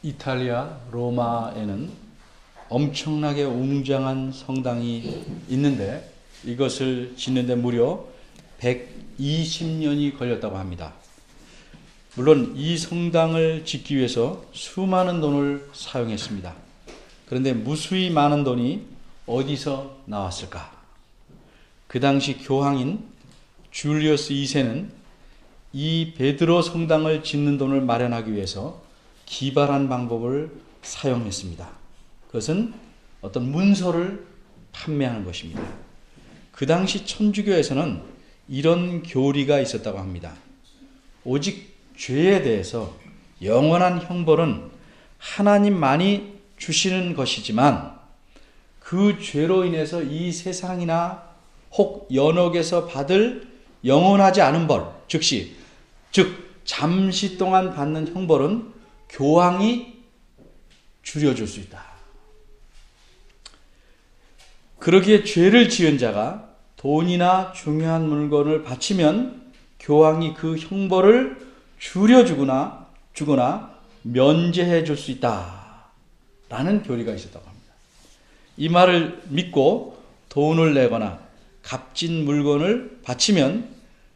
이탈리아 로마에는 엄청나게 웅장한 성당이 있는데 이것을 짓는데 무려 120년이 걸렸다고 합니다. 물론 이 성당을 짓기 위해서 수많은 돈을 사용했습니다. 그런데 무수히 많은 돈이 어디서 나왔을까? 그 당시 교황인 줄리어스 2세는 이 베드로 성당을 짓는 돈을 마련하기 위해서 기발한 방법을 사용했습니다. 그것은 어떤 문서를 판매하는 것입니다. 그 당시 천주교에서는 이런 교리가 있었다고 합니다. 오직 죄에 대해서 영원한 형벌은 하나님만이 주시는 것이지만 그 죄로 인해서 이 세상이나 혹 연옥에서 받을 영원하지 않은 벌, 즉 잠시 동안 받는 형벌은 교황이 줄여줄 수 있다. 그러기에 죄를 지은 자가 돈이나 중요한 물건을 바치면 교황이 그 형벌을 줄여주거나 면제해 줄 수 있다라는 교리가 있었다고 합니다. 이 말을 믿고 돈을 내거나 값진 물건을 바치면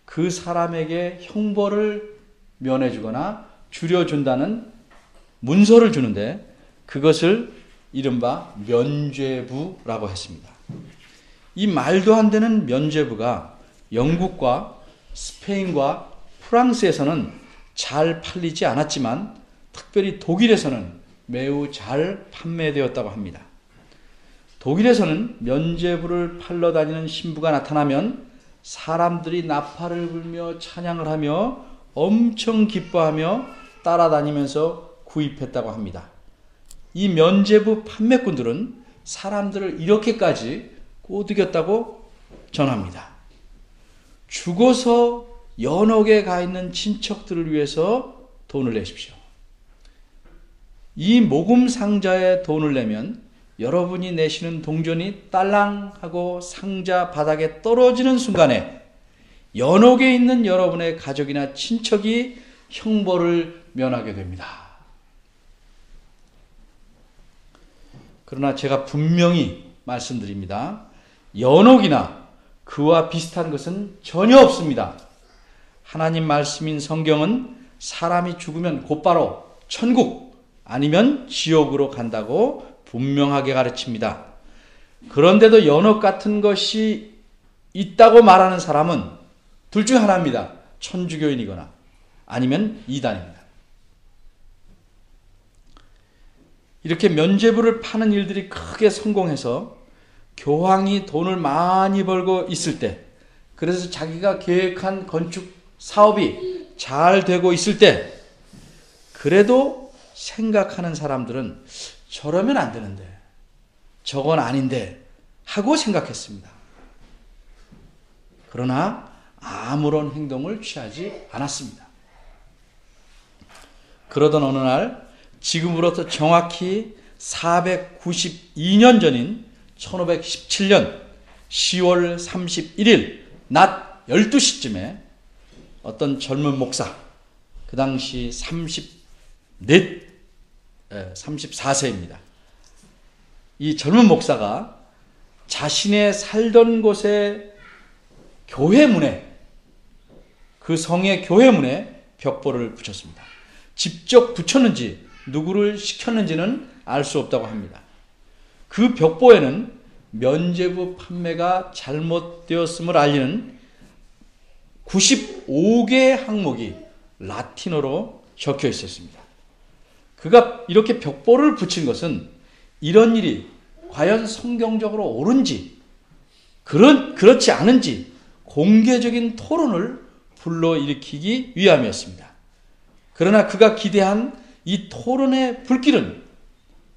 그 사람에게 형벌을 면해주거나 줄여준다는 문서를 주는데 그것을 이른바 면죄부라고 했습니다. 이 말도 안 되는 면죄부가 영국과 스페인과 프랑스에서는 잘 팔리지 않았지만 특별히 독일에서는 매우 잘 판매되었다고 합니다. 독일에서는 면죄부를 팔러 다니는 신부가 나타나면 사람들이 나팔을 불며 찬양을 하며 엄청 기뻐하며 따라다니면서 구입했다고 합니다. 이 면죄부 판매꾼들은 사람들을 이렇게까지 꼬드겼다고 전합니다. 죽어서 연옥에 가 있는 친척들을 위해서 돈을 내십시오. 이 모금 상자에 돈을 내면 여러분이 내시는 동전이 딸랑하고 상자 바닥에 떨어지는 순간에 연옥에 있는 여러분의 가족이나 친척이 형벌을 면하게 됩니다. 그러나 제가 분명히 말씀드립니다. 연옥이나 그와 비슷한 것은 전혀 없습니다. 하나님 말씀인 성경은 사람이 죽으면 곧바로 천국 아니면 지옥으로 간다고 분명하게 가르칩니다. 그런데도 연옥 같은 것이 있다고 말하는 사람은 둘 중 하나입니다. 천주교인이거나 아니면 이단입니다. 이렇게 면죄부를 파는 일들이 크게 성공해서 교황이 돈을 많이 벌고 있을 때, 그래서 자기가 계획한 건축 사업이 잘 되고 있을 때, 그래도 생각하는 사람들은 저러면 안 되는데, 저건 아닌데 하고 생각했습니다. 그러나 아무런 행동을 취하지 않았습니다. 그러던 어느 날 지금으로부터 정확히 492년 전인 1517년 10월 31일 낮 12시쯤에 어떤 젊은 목사, 그 당시 34세입니다. 이 젊은 목사가 자신의 살던 곳의 교회 문에, 그 성의 교회 문에 벽보를 붙였습니다. 직접 붙였는지 누구를 시켰는지는 알 수 없다고 합니다. 그 벽보에는 면죄부 판매가 잘못되었음을 알리는 95개의 항목이 라틴어로 적혀 있었습니다. 그가 이렇게 벽보를 붙인 것은 이런 일이 과연 성경적으로 옳은지 그렇지 않은지 공개적인 토론을 불러일으키기 위함이었습니다. 그러나 그가 기대한 이 토론의 불길은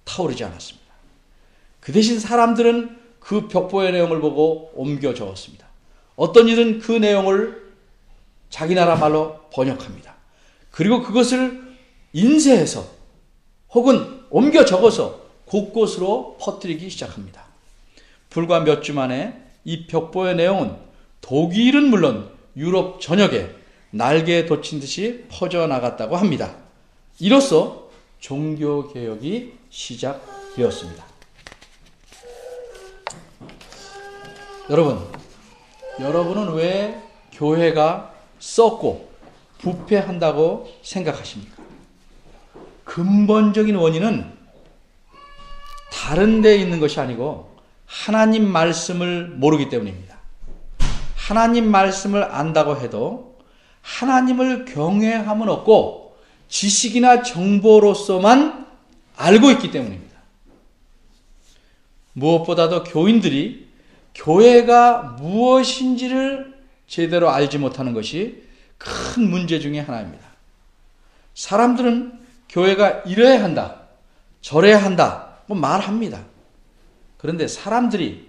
타오르지 않았습니다. 그 대신 사람들은 그 벽보의 내용을 보고 옮겨 적었습니다. 어떤 이들은 그 내용을 자기 나라 말로 번역합니다. 그리고 그것을 인쇄해서 혹은 옮겨 적어서 곳곳으로 퍼뜨리기 시작합니다. 불과 몇 주 만에 이 벽보의 내용은 독일은 물론 유럽 전역에 날개에 돋친 듯이 퍼져나갔다고 합니다. 이로써 종교개혁이 시작되었습니다. 여러분은 왜 교회가 썩고 부패한다고 생각하십니까? 근본적인 원인은 다른 데 있는 것이 아니고 하나님 말씀을 모르기 때문입니다. 하나님 말씀을 안다고 해도 하나님을 경외함은 없고 지식이나 정보로서만 알고 있기 때문입니다. 무엇보다도 교인들이 교회가 무엇인지를 제대로 알지 못하는 것이 큰 문제 중에 하나입니다. 사람들은 교회가 이래야 한다, 저래야 한다, 말합니다. 그런데 사람들이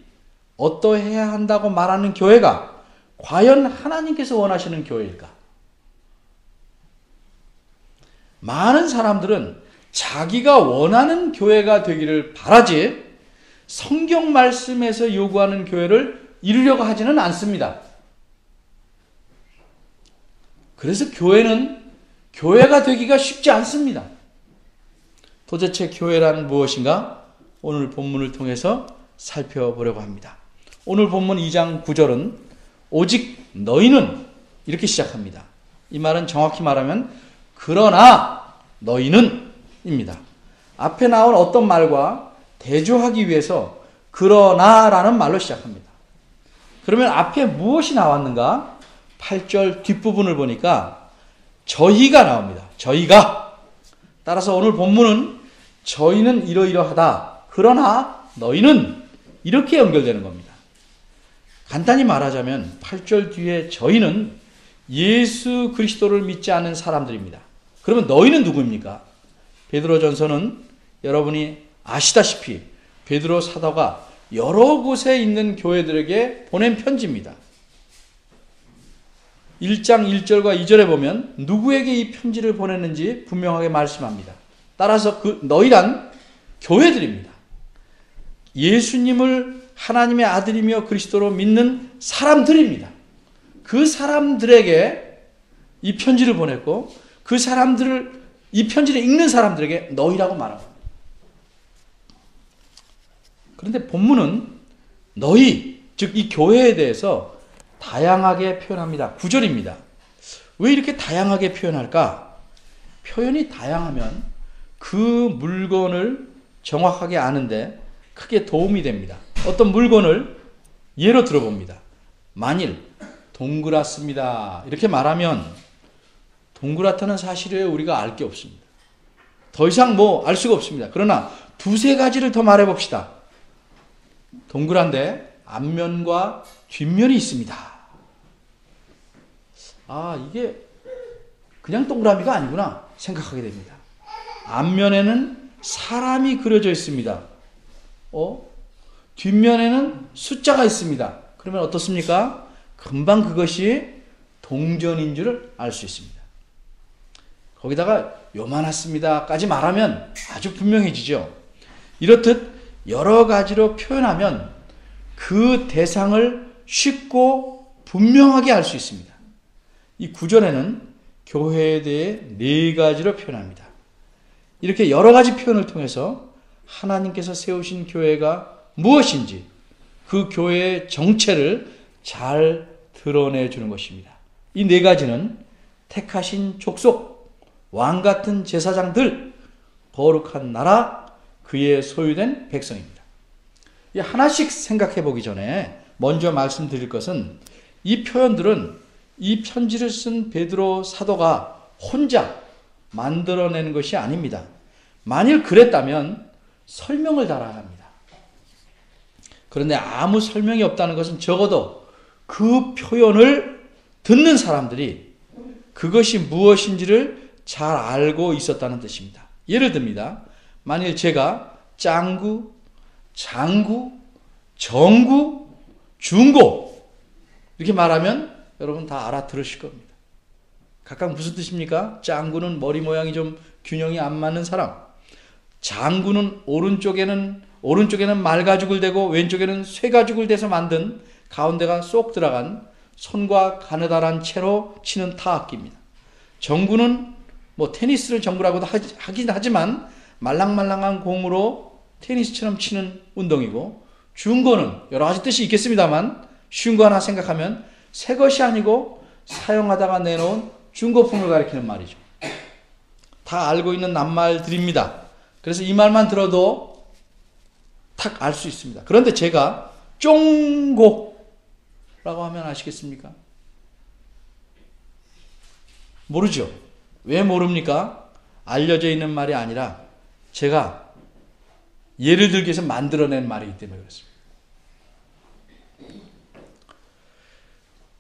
어떠해야 한다고 말하는 교회가 과연 하나님께서 원하시는 교회일까? 많은 사람들은 자기가 원하는 교회가 되기를 바라지 성경 말씀에서 요구하는 교회를 이루려고 하지는 않습니다. 그래서 교회가 되기가 쉽지 않습니다. 도대체 교회란 무엇인가? 오늘 본문을 통해서 살펴보려고 합니다. 오늘 본문 2장 9절은 오직 너희는 이렇게 시작합니다. 이 말은 정확히 말하면 그러나 너희는 입니다. 앞에 나온 어떤 말과 대조하기 위해서 그러나라는 말로 시작합니다. 그러면 앞에 무엇이 나왔는가? 8절 뒷부분을 보니까 저희가 나옵니다. 저희가. 따라서 오늘 본문은 저희는 이러이러하다. 그러나 너희는 이렇게 연결되는 겁니다. 간단히 말하자면 8절 뒤에 저희는 예수 그리스도를 믿지 않는 사람들입니다. 그러면 너희는 누구입니까? 베드로전서는 여러분이 아시다시피 베드로 사도가 여러 곳에 있는 교회들에게 보낸 편지입니다. 1장 1절과 2절에 보면 누구에게 이 편지를 보냈는지 분명하게 말씀합니다. 따라서 그 너희란 교회들입니다. 예수님을 하나님의 아들이며 그리스도로 믿는 사람들입니다. 그 사람들에게 이 편지를 보냈고 이 편지를 읽는 사람들에게 너희라고 말합니다. 그런데 본문은 너희, 즉 이 교회에 대해서 다양하게 표현합니다. 9절입니다. 왜 이렇게 다양하게 표현할까? 표현이 다양하면 그 물건을 정확하게 아는데 크게 도움이 됩니다. 어떤 물건을 예로 들어봅니다. 만일 동그랗습니다 이렇게 말하면 동그랗다는 사실에 우리가 알 게 없습니다. 더 이상 알 수가 없습니다. 그러나 두세 가지를 더 말해봅시다. 동그란데 앞면과 뒷면이 있습니다. 이게 그냥 동그라미가 아니구나 생각하게 됩니다. 앞면에는 사람이 그려져 있습니다. 뒷면에는 숫자가 있습니다. 그러면 어떻습니까? 금방 그것이 동전인 줄을 알 수 있습니다. 거기다가 요만했습니다까지 말하면 아주 분명해지죠. 이렇듯 여러 가지로 표현하면 그 대상을 쉽고 분명하게 알 수 있습니다. 이 9절에는 교회에 대해 4가지로 표현합니다. 이렇게 여러 가지 표현을 통해서 하나님께서 세우신 교회가 무엇인지 그 교회의 정체를 잘 드러내주는 것입니다. 이 4가지는 택하신 족속, 왕같은 제사장들, 거룩한 나라, 그의 소유된 백성입니다. 하나씩 생각해 보기 전에 먼저 말씀드릴 것은 이 표현들은 이 편지를 쓴 베드로 사도가 혼자 만들어내는 것이 아닙니다. 만일 그랬다면 설명을 달아야 합니다. 그런데 아무 설명이 없다는 것은 적어도 그 표현을 듣는 사람들이 그것이 무엇인지를 잘 알고 있었다는 뜻입니다. 예를 듭니다. 만일 제가 짱구, 장구, 정구, 중고 이렇게 말하면 여러분 다 알아들으실 겁니다. 각각 무슨 뜻입니까? 짱구는 머리 모양이 좀 균형이 안 맞는 사람, 장구는 오른쪽에는 말가죽을 대고 왼쪽에는 쇠가죽을 대서 만든 가운데가 쏙 들어간 손과 가느다란 채로 치는 타악기입니다. 정구는 뭐 테니스를 전부라고도 하긴 하지만 말랑말랑한 공으로 테니스처럼 치는 운동이고, 중고는 여러 가지 뜻이 있겠습니다만 쉬운 거 하나 생각하면 새 것이 아니고 사용하다가 내놓은 중고품을 가리키는 말이죠. 다 알고 있는 낱말들입니다. 그래서 이 말만 들어도 탁 알 수 있습니다. 그런데 제가 쫑고라고 하면 아시겠습니까? 모르죠. 왜 모릅니까? 알려져 있는 말이 아니라 제가 예를 들기 위해서 만들어낸 말이기 때문에 그렇습니다.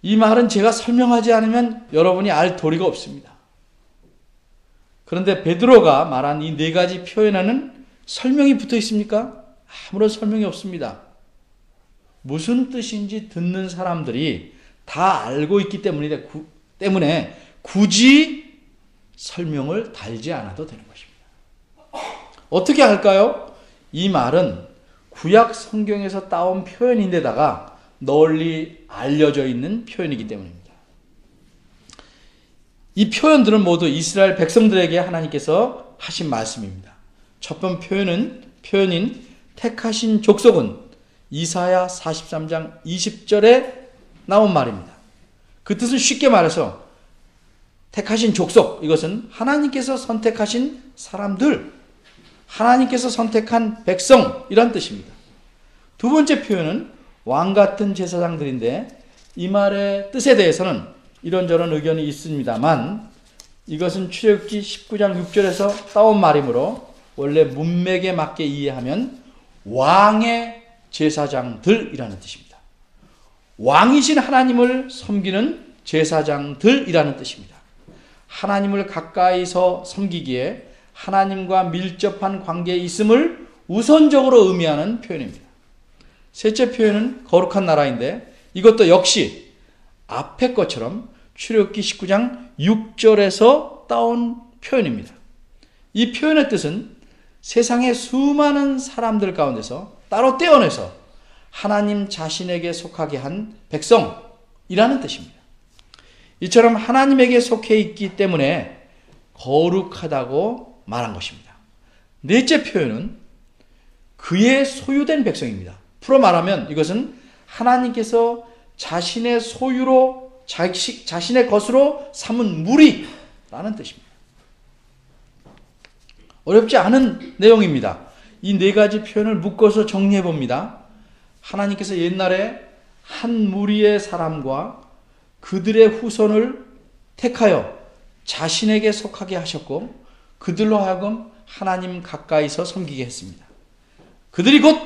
이 말은 제가 설명하지 않으면 여러분이 알 도리가 없습니다. 그런데 베드로가 말한 이 네 가지 표현에는 설명이 붙어 있습니까? 아무런 설명이 없습니다. 무슨 뜻인지 듣는 사람들이 다 알고 있기 때문에 굳이 설명을 달지 않아도 되는 것입니다. 어떻게 할까요? 이 말은 구약 성경에서 따온 표현인데다가 널리 알려져 있는 표현이기 때문입니다. 이 표현들은 모두 이스라엘 백성들에게 하나님께서 하신 말씀입니다. 첫 번째 표현인 택하신 족속은 이사야 43장 20절에 나온 말입니다. 그 뜻은 쉽게 말해서 택하신 족속, 이것은 하나님께서 선택하신 사람들, 하나님께서 선택한 백성이란 뜻입니다. 두 번째 표현은 왕 같은 제사장들인데, 이 말의 뜻에 대해서는 이런저런 의견이 있습니다만 이것은 출애굽기 19장 6절에서 따온 말이므로 원래 문맥에 맞게 이해하면 왕의 제사장들이라는 뜻입니다. 왕이신 하나님을 섬기는 제사장들이라는 뜻입니다. 하나님을 가까이서 섬기기에 하나님과 밀접한 관계에 있음을 우선적으로 의미하는 표현입니다. 셋째 표현은 거룩한 나라인데, 이것도 역시 앞의 것처럼 출애굽기 19장 6절에서 따온 표현입니다. 이 표현의 뜻은 세상의 수많은 사람들 가운데서 따로 떼어내서 하나님 자신에게 속하게 한 백성이라는 뜻입니다. 이처럼 하나님에게 속해 있기 때문에 거룩하다고 말한 것입니다. 넷째 표현은 그의 소유된 백성입니다. 풀어 말하면 이것은 하나님께서 자신의 소유로, 자신의 것으로 삼은 무리라는 뜻입니다. 어렵지 않은 내용입니다. 이 네 가지 표현을 묶어서 정리해 봅니다. 하나님께서 옛날에 한 무리의 사람과 그들의 후손을 택하여 자신에게 속하게 하셨고, 그들로 하여금 하나님 가까이서 섬기게 했습니다. 그들이 곧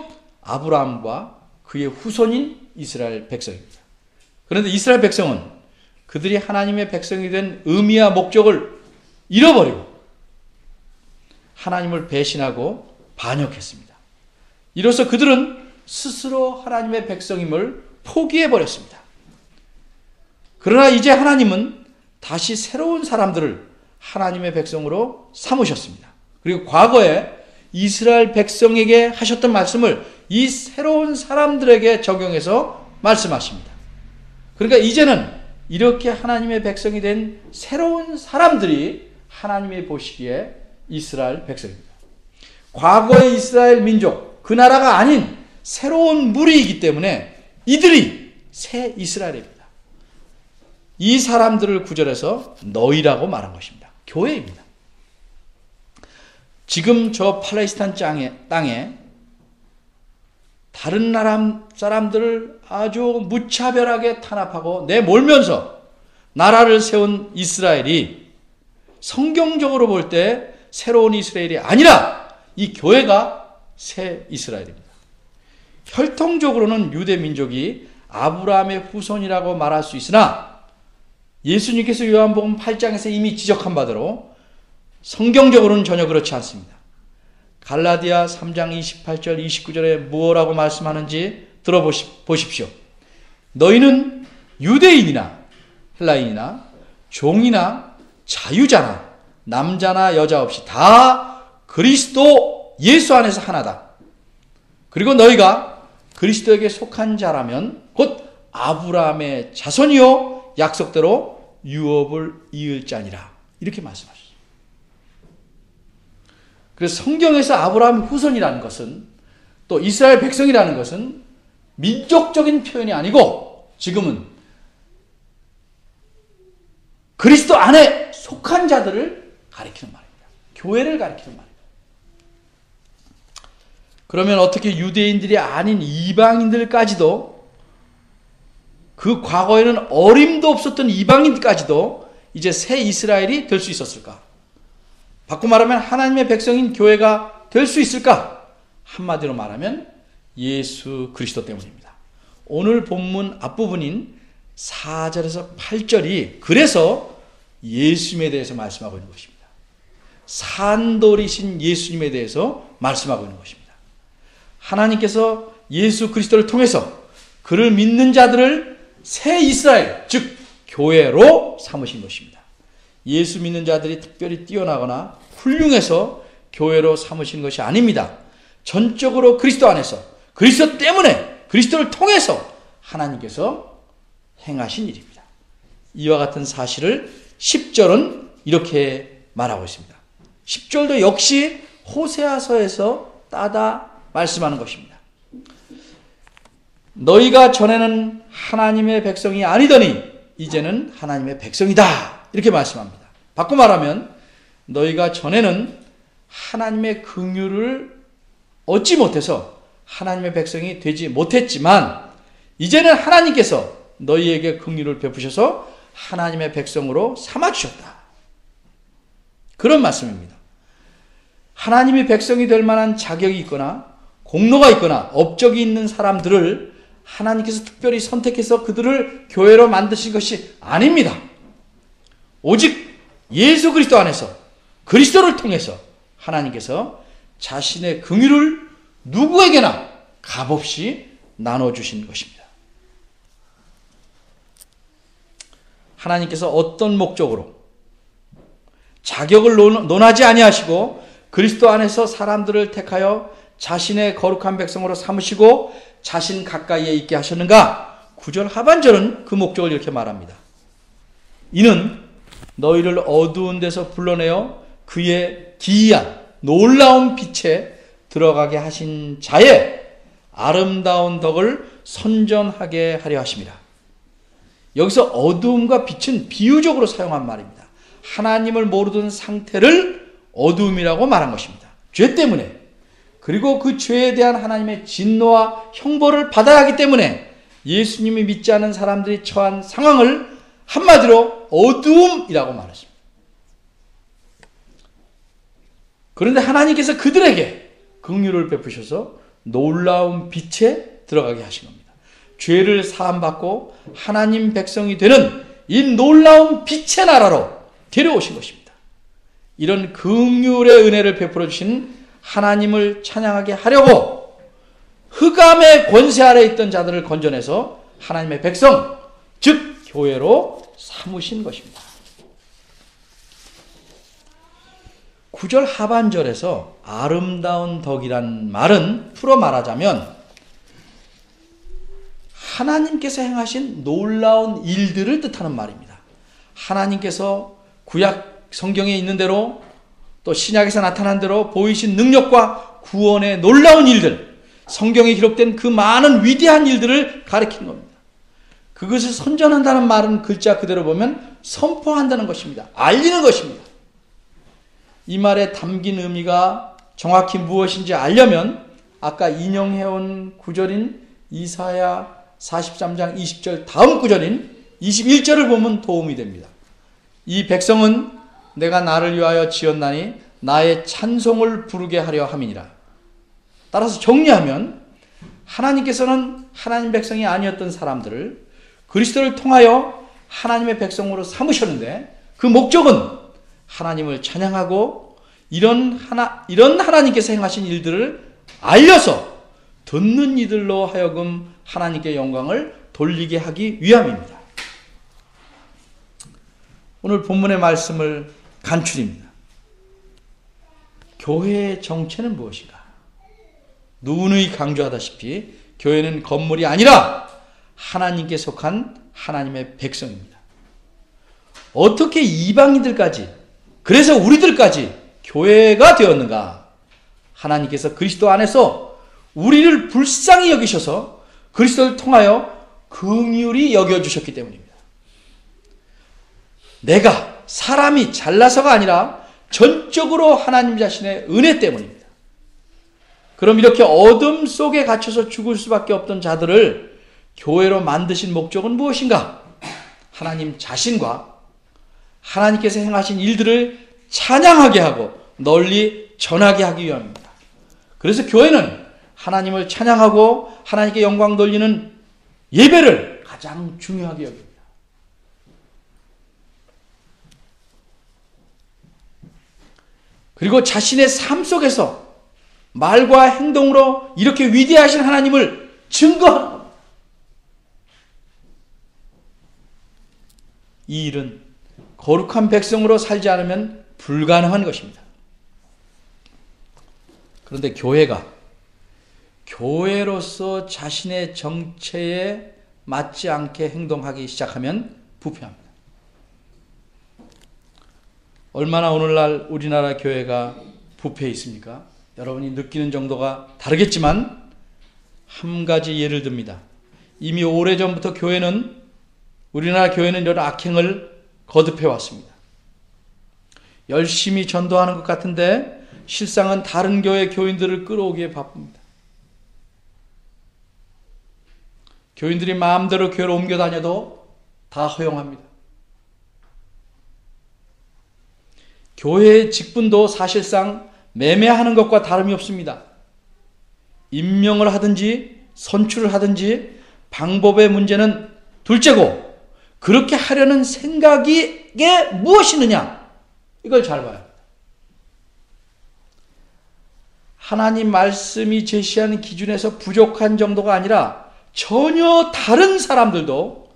아브라함과 그의 후손인 이스라엘 백성입니다. 그런데 이스라엘 백성은 그들이 하나님의 백성이 된 의미와 목적을 잃어버리고 하나님을 배신하고 반역했습니다. 이로써 그들은 스스로 하나님의 백성임을 포기해버렸습니다. 그러나 이제 하나님은 다시 새로운 사람들을 하나님의 백성으로 삼으셨습니다. 그리고 과거에 이스라엘 백성에게 하셨던 말씀을 이 새로운 사람들에게 적용해서 말씀하십니다. 그러니까 이제는 이렇게 하나님의 백성이 된 새로운 사람들이 하나님이 보시기에 이스라엘 백성입니다. 과거의 이스라엘 민족, 그 나라가 아닌 새로운 무리이기 때문에 이들이 새 이스라엘입니다. 이 사람들을 구절해서 너희라고 말한 것입니다. 교회입니다. 지금 저 팔레스타인 땅에 다른 나라 사람들을 아주 무차별하게 탄압하고 내몰면서 나라를 세운 이스라엘이 성경적으로 볼 때 새로운 이스라엘이 아니라 이 교회가 새 이스라엘입니다. 혈통적으로는 유대 민족이 아브라함의 후손이라고 말할 수 있으나 예수님께서 요한복음 8장에서 이미 지적한 바대로 성경적으로는 전혀 그렇지 않습니다. 갈라디아 3장 28절 29절에 무엇라고 말씀하는지 들어보십시오. 너희는 유대인이나 헬라인이나 종이나 자유자나 남자나 여자 없이 다 그리스도 예수 안에서 하나다. 그리고 너희가 그리스도에게 속한 자라면 곧 아브라함의 자손이요 약속대로 유업을 이을 자니라. 이렇게 말씀하셨습니다. 그래서 성경에서 아브라함 후손이라는 것은, 또 이스라엘 백성이라는 것은 민족적인 표현이 아니고 지금은 그리스도 안에 속한 자들을 가리키는 말입니다. 교회를 가리키는 말입니다. 그러면 어떻게 유대인들이 아닌 이방인들까지도, 그 과거에는 어림도 없었던 이방인까지도 이제 새 이스라엘이 될 수 있었을까? 바꿔 말하면 하나님의 백성인 교회가 될 수 있을까? 한마디로 말하면 예수 그리스도 때문입니다. 오늘 본문 앞부분인 4절에서 8절이 그래서 예수님에 대해서 말씀하고 있는 것입니다. 산돌이신 예수님에 대해서 말씀하고 있는 것입니다. 하나님께서 예수 그리스도를 통해서 그를 믿는 자들을 새 이스라엘, 즉 교회로 삼으신 것입니다. 예수 믿는 자들이 특별히 뛰어나거나 훌륭해서 교회로 삼으신 것이 아닙니다. 전적으로 그리스도 안에서, 그리스도 때문에, 그리스도를 통해서 하나님께서 행하신 일입니다. 이와 같은 사실을 10절은 이렇게 말하고 있습니다. 10절도 역시 호세아서에서 따다 말씀하는 것입니다. 너희가 전에는 하나님의 백성이 아니더니 이제는 하나님의 백성이다. 이렇게 말씀합니다. 바꿔 말하면 너희가 전에는 하나님의 긍휼을 얻지 못해서 하나님의 백성이 되지 못했지만 이제는 하나님께서 너희에게 긍휼을 베푸셔서 하나님의 백성으로 삼아주셨다. 그런 말씀입니다. 하나님의 백성이 될 만한 자격이 있거나 공로가 있거나 업적이 있는 사람들을 하나님께서 특별히 선택해서 그들을 교회로 만드신 것이 아닙니다. 오직 예수 그리스도 안에서 그리스도를 통해서 하나님께서 자신의 긍휼을 누구에게나 값없이 나눠주신 것입니다. 하나님께서 어떤 목적으로 자격을 논하지 아니하시고 그리스도 안에서 사람들을 택하여 자신의 거룩한 백성으로 삼으시고 자신 가까이에 있게 하셨는가? 9절 하반절은 그 목적을 이렇게 말합니다. 이는 너희를 어두운 데서 불러내어 그의 기이한 놀라운 빛에 들어가게 하신 자의 아름다운 덕을 선전하게 하려 하심이라. 여기서 어두움과 빛은 비유적으로 사용한 말입니다. 하나님을 모르던 상태를 어두움이라고 말한 것입니다. 죄 때문에, 그리고 그 죄에 대한 하나님의 진노와 형벌을 받아야 하기 때문에 예수님이 믿지 않은 사람들이 처한 상황을 한마디로 어두움이라고 말했습니다. 그런데 하나님께서 그들에게 긍휼을 베푸셔서 놀라운 빛에 들어가게 하신 겁니다. 죄를 사함받고 하나님 백성이 되는 이 놀라운 빛의 나라로 데려오신 것입니다. 이런 긍휼의 은혜를 베풀어 주신 하나님을 찬양하게 하려고 흑암의 권세 아래 있던 자들을 건져내서 하나님의 백성, 즉 교회로 삼으신 것입니다. 9절 하반절에서 아름다운 덕이란 말은 풀어 말하자면 하나님께서 행하신 놀라운 일들을 뜻하는 말입니다. 하나님께서 구약 성경에 있는 대로 또 신약에서 나타난 대로 보이신 능력과 구원의 놀라운 일들, 성경에 기록된 그 많은 위대한 일들을 가리키는 겁니다. 그것을 선전한다는 말은 글자 그대로 보면 선포한다는 것입니다. 알리는 것입니다. 이 말에 담긴 의미가 정확히 무엇인지 알려면 아까 인용해온 구절인 이사야 43장 20절 다음 구절인 21절을 보면 도움이 됩니다. 이 백성은 내가 나를 위하여 지었나니 나의 찬송을 부르게 하려 함이니라. 따라서 정리하면 하나님께서는 하나님 백성이 아니었던 사람들을 그리스도를 통하여 하나님의 백성으로 삼으셨는데 그 목적은 하나님을 찬양하고 이런 하나님께서 행하신 일들을 알려서 듣는 이들로 하여금 하나님께 영광을 돌리게 하기 위함입니다. 오늘 본문의 말씀을 간추립니다. 교회의 정체는 무엇인가? 누누이 강조하다시피 교회는 건물이 아니라 하나님께 속한 하나님의 백성입니다. 어떻게 이방인들까지, 그래서 우리들까지 교회가 되었는가? 하나님께서 그리스도 안에서 우리를 불쌍히 여기셔서 그리스도를 통하여 긍휼히 여겨주셨기 때문입니다. 내가 사람이 잘나서가 아니라 전적으로 하나님 자신의 은혜 때문입니다. 그럼 이렇게 어둠 속에 갇혀서 죽을 수밖에 없던 자들을 교회로 만드신 목적은 무엇인가? 하나님 자신과 하나님께서 행하신 일들을 찬양하게 하고 널리 전하게 하기 위함입니다. 그래서 교회는 하나님을 찬양하고 하나님께 영광 돌리는 예배를 가장 중요하게 여깁니다. 그리고 자신의 삶 속에서 말과 행동으로 이렇게 위대하신 하나님을 증거하는 겁니다. 이 일은 거룩한 백성으로 살지 않으면 불가능한 것입니다. 그런데 교회가 교회로서 자신의 정체에 맞지 않게 행동하기 시작하면 부패합니다. 얼마나 오늘날 우리나라 교회가 부패해 있습니까? 여러분이 느끼는 정도가 다르겠지만 한 가지 예를 듭니다. 이미 오래전부터 우리나라 교회는 이런 악행을 거듭해 왔습니다. 열심히 전도하는 것 같은데 실상은 다른 교회 교인들을 끌어오기에 바쁩니다. 교인들이 마음대로 교회로 옮겨 다녀도 다 허용합니다. 교회의 직분도 사실상 매매하는 것과 다름이 없습니다. 임명을 하든지 선출을 하든지 방법의 문제는 둘째고 그렇게 하려는 생각이 무엇이 있느냐 이걸 잘 봐야 합니다. 하나님 말씀이 제시하는 기준에서 부족한 정도가 아니라 전혀 다른 사람들도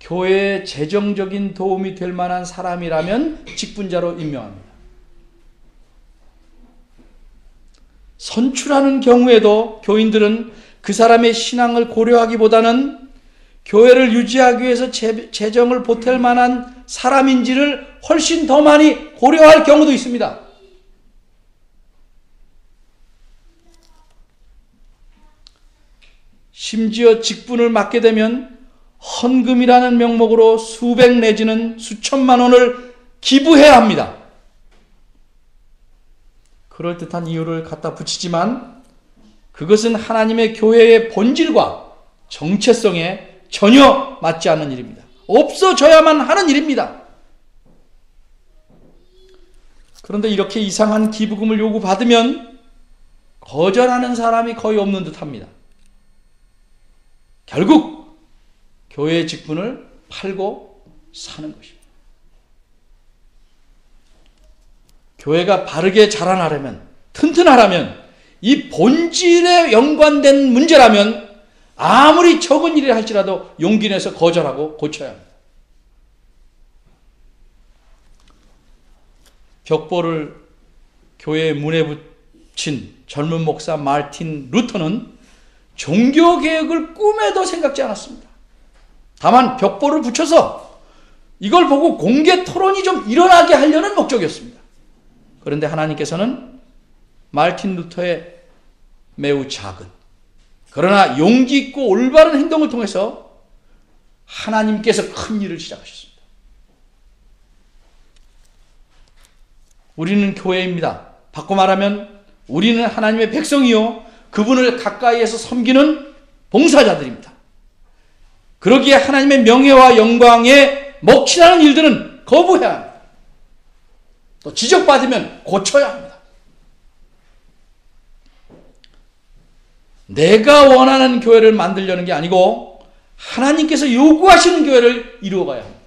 교회에 재정적인 도움이 될 만한 사람이라면 직분자로 임명합니다. 선출하는 경우에도 교인들은 그 사람의 신앙을 고려하기보다는 교회를 유지하기 위해서 재정을 보탤 만한 사람인지를 훨씬 더 많이 고려할 경우도 있습니다. 심지어 직분을 맡게 되면 헌금이라는 명목으로 수백 내지는 수천만 원을 기부해야 합니다. 그럴듯한 이유를 갖다 붙이지만 그것은 하나님의 교회의 본질과 정체성에 전혀 맞지 않는 일입니다. 없어져야만 하는 일입니다. 그런데 이렇게 이상한 기부금을 요구받으면 거절하는 사람이 거의 없는 듯합니다. 결국 교회의 직분을 팔고 사는 것입니다. 교회가 바르게 자라나려면, 튼튼하려면, 이 본질에 연관된 문제라면 아무리 적은 일을 할지라도 용기 내서 거절하고 고쳐야 합니다. 벽보를 교회의 문에 붙인 젊은 목사 마르틴 루터는 종교개혁을 꿈에도 생각지 않았습니다. 다만 벽보를 붙여서 이걸 보고 공개 토론이 좀 일어나게 하려는 목적이었습니다. 그런데 하나님께서는 마르틴 루터의 매우 작은 그러나 용기 있고 올바른 행동을 통해서 하나님께서 큰 일을 시작하셨습니다. 우리는 교회입니다. 바꿔 말하면 우리는 하나님의 백성이요 그분을 가까이에서 섬기는 봉사자들입니다. 그러기에 하나님의 명예와 영광에 먹칠하는 일들은 거부해야 합니다. 또 지적받으면 고쳐야 합니다. 내가 원하는 교회를 만들려는 게 아니고 하나님께서 요구하시는 교회를 이루어가야 합니다.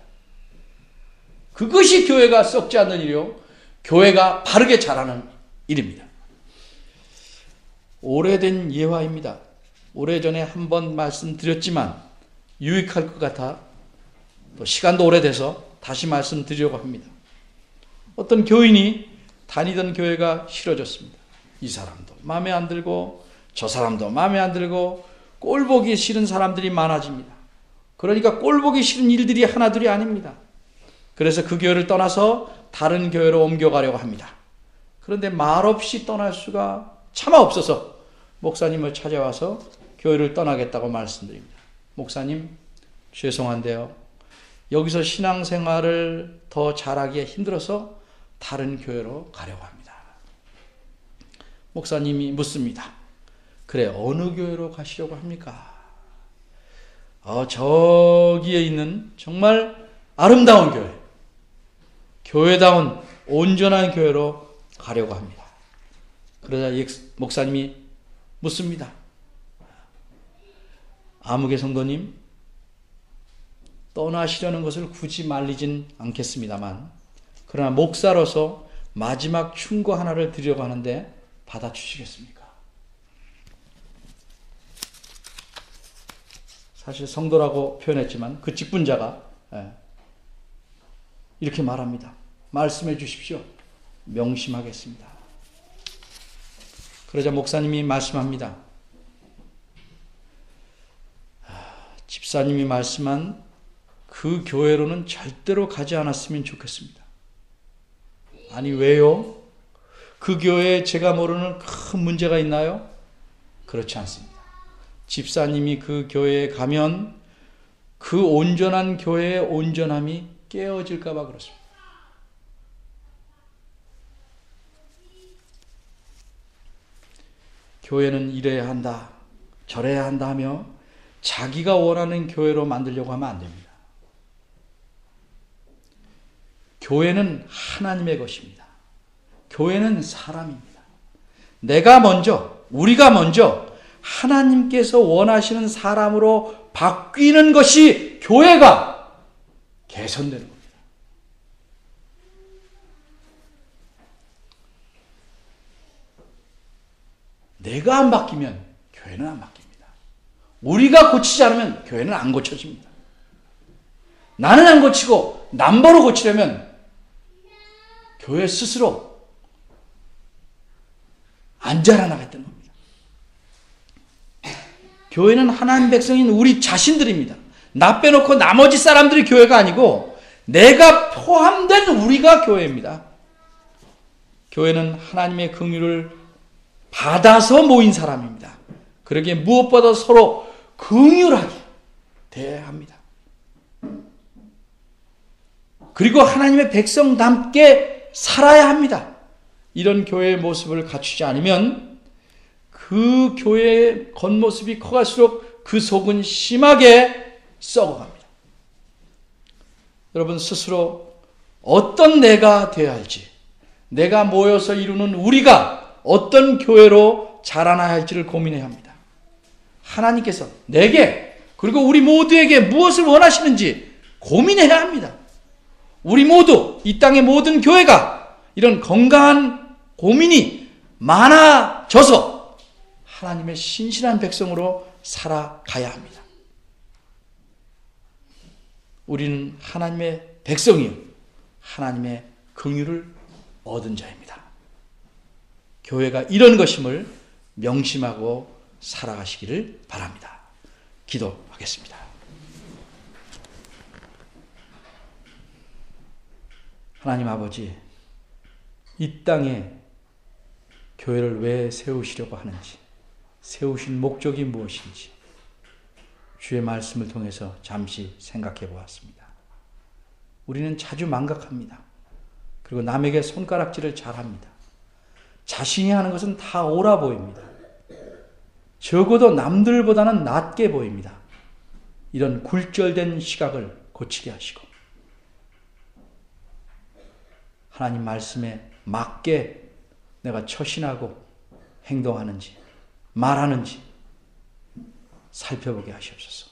그것이 교회가 썩지 않는 일이요 교회가 바르게 자라는 일입니다. 오래된 예화입니다. 오래전에 한번 말씀드렸지만 유익할 것 같아 또 시간도 오래돼서 다시 말씀드리려고 합니다. 어떤 교인이 다니던 교회가 싫어졌습니다. 이 사람도 마음에 안 들고 저 사람도 마음에 안 들고 꼴보기 싫은 사람들이 많아집니다. 그러니까 꼴보기 싫은 일들이 하나둘이 아닙니다. 그래서 그 교회를 떠나서 다른 교회로 옮겨가려고 합니다. 그런데 말없이 떠날 수가 차마 없어서 목사님을 찾아와서 교회를 떠나겠다고 말씀드립니다. 목사님, 죄송한데요. 여기서 신앙생활을 더 잘하기에 힘들어서 다른 교회로 가려고 합니다. 목사님이 묻습니다. 그래, 어느 교회로 가시려고 합니까? 저기에 있는 정말 아름다운 교회, 교회다운 온전한 교회로 가려고 합니다. 그러자 목사님이 묻습니다. 아무개 성도님, 떠나시려는 것을 굳이 말리진 않겠습니다만, 그러나 목사로서 마지막 충고 하나를 드리려고 하는데 받아주시겠습니까? 사실 성도라고 표현했지만 그 직분자가 이렇게 말합니다. 말씀해 주십시오. 명심하겠습니다. 그러자 목사님이 말씀합니다. 집사님이 말씀한 그 교회로는 절대로 가지 않았으면 좋겠습니다. 아니, 왜요? 그 교회에 제가 모르는 큰 문제가 있나요? 그렇지 않습니다. 집사님이 그 교회에 가면 그 온전한 교회의 온전함이 깨어질까 봐 그렇습니다. 교회는 이래야 한다, 저래야 한다 하며 자기가 원하는 교회로 만들려고 하면 안 됩니다. 교회는 하나님의 것입니다. 교회는 사람입니다. 내가 먼저, 우리가 먼저 하나님께서 원하시는 사람으로 바뀌는 것이 교회가 개선되는 겁니다. 내가 안 바뀌면 교회는 안 바뀝니다. 우리가 고치지 않으면 교회는 안 고쳐집니다. 나는 안 고치고 남보로 고치려면 교회 스스로 안 자라나겠다는 겁니다. 교회는 하나님 백성인 우리 자신들입니다. 나 빼놓고 나머지 사람들이 교회가 아니고 내가 포함된 우리가 교회입니다. 교회는 하나님의 긍휼을 받아서 모인 사람입니다. 그러기에 무엇보다 서로 긍휼하게 대해야 합니다. 그리고 하나님의 백성답게 살아야 합니다. 이런 교회의 모습을 갖추지 않으면 그 교회의 겉모습이 커갈수록 그 속은 심하게 썩어갑니다. 여러분 스스로 어떤 내가 되어야 할지, 내가 모여서 이루는 우리가 어떤 교회로 자라나야 할지를 고민해야 합니다. 하나님께서 내게 그리고 우리 모두에게 무엇을 원하시는지 고민해야 합니다. 우리 모두 이 땅의 모든 교회가 이런 건강한 고민이 많아져서 하나님의 신실한 백성으로 살아가야 합니다. 우리는 하나님의 백성이요 하나님의 긍휼을 얻은 자입니다. 교회가 이런 것임을 명심하고 살아가시기를 바랍니다. 기도하겠습니다. 하나님 아버지, 이 땅에 교회를 왜 세우시려고 하는지, 세우신 목적이 무엇인지 주의 말씀을 통해서 잠시 생각해 보았습니다. 우리는 자주 망각합니다. 그리고 남에게 손가락질을 잘합니다. 자신이 하는 것은 다 옳아 보입니다. 적어도 남들보다는 낫게 보입니다. 이런 굴절된 시각을 고치게 하시고 하나님 말씀에 맞게 내가 처신하고 행동하는지 말하는지 살펴보게 하시옵소서.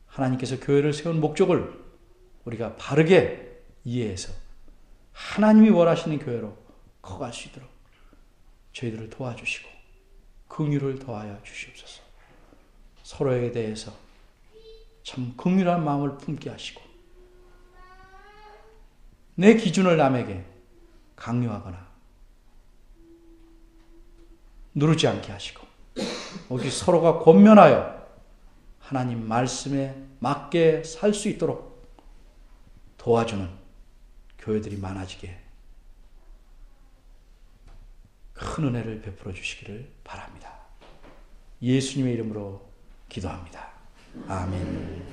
하나님께서 교회를 세운 목적을 우리가 바르게 이해해서 하나님이 원하시는 교회로 커갈 수 있도록 저희들을 도와주시고 긍휼을 더하여 주시옵소서. 서로에 대해서 참 긍휼한 마음을 품게 하시고 내 기준을 남에게 강요하거나 누르지 않게 하시고 우리 서로가 권면하여 하나님 말씀에 맞게 살 수 있도록 도와주는 교회들이 많아지게 큰 은혜를 베풀어 주시기를 바랍니다. 예수님의 이름으로 기도합니다. 아멘.